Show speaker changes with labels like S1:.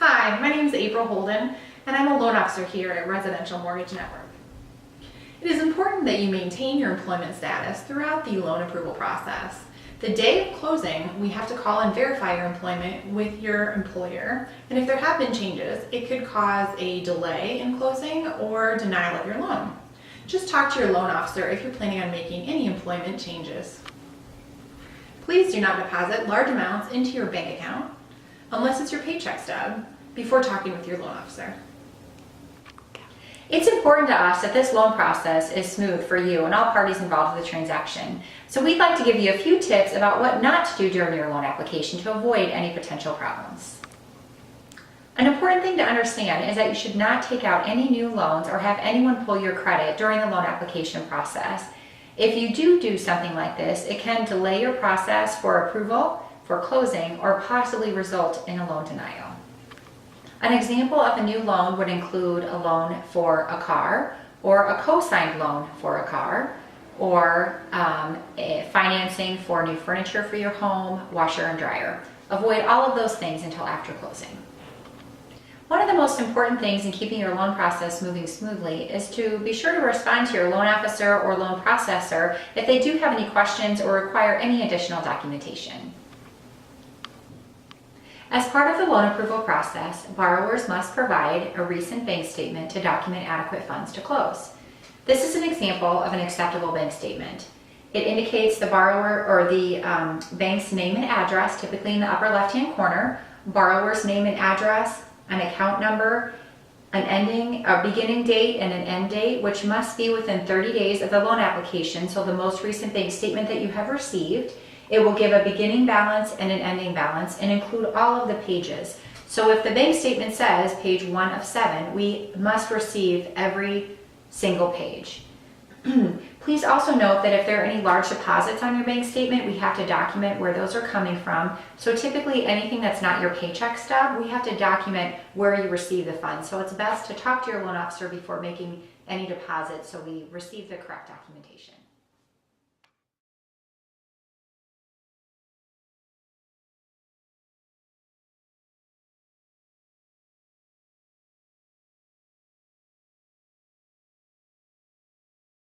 S1: Hi, my name is April Holden, and I'm a loan officer here at Residential Mortgage Network. It is important that you maintain your employment status throughout the loan approval process. The day of closing, we have to call and verify your employment with your employer, and if there have been changes, it could cause a delay in closing or denial of your loan. Just talk to your loan officer if you're planning on making any employment changes. Please do not deposit large amounts into your bank account unless it's your paycheck stub before talking with your loan officer.
S2: It's important to us that this loan process is smooth for you and all parties involved with the transaction. So we'd like to give you a few tips about what not to do during your loan application to avoid any potential problems. An important thing to understand is that you should not take out any new loans or have anyone pull your credit during the loan application process. If you do something like this, it can delay your process for approval, for closing, or possibly result in a loan denial. An example of a new loan would include a loan for a car, or a co-signed loan for a car, or financing for new furniture for your home, washer and dryer. Avoid all of those things until after closing. One of the most important things in keeping your loan process moving smoothly is to be sure to respond to your loan officer or loan processor if they do have any questions or require any additional documentation. As part of the loan approval process, borrowers must provide a recent bank statement to document adequate funds to close. This is an example of an acceptable bank statement. It indicates the borrower or the bank's name and address, typically in the upper left-hand corner, borrower's name and address, an account number, a beginning date and an end date, which must be within 30 days of the loan application, so the most recent bank statement that you have received. It will give a beginning balance and an ending balance and include all of the pages. So if the bank statement says page 1 of 7, we must receive every single page. Please also note that if there are any large deposits on your bank statement, we have to document where those are coming from. So typically anything that's not your paycheck stub, we have to document where you receive the funds. So it's best to talk to your loan officer before making any deposits so we receive the correct documentation.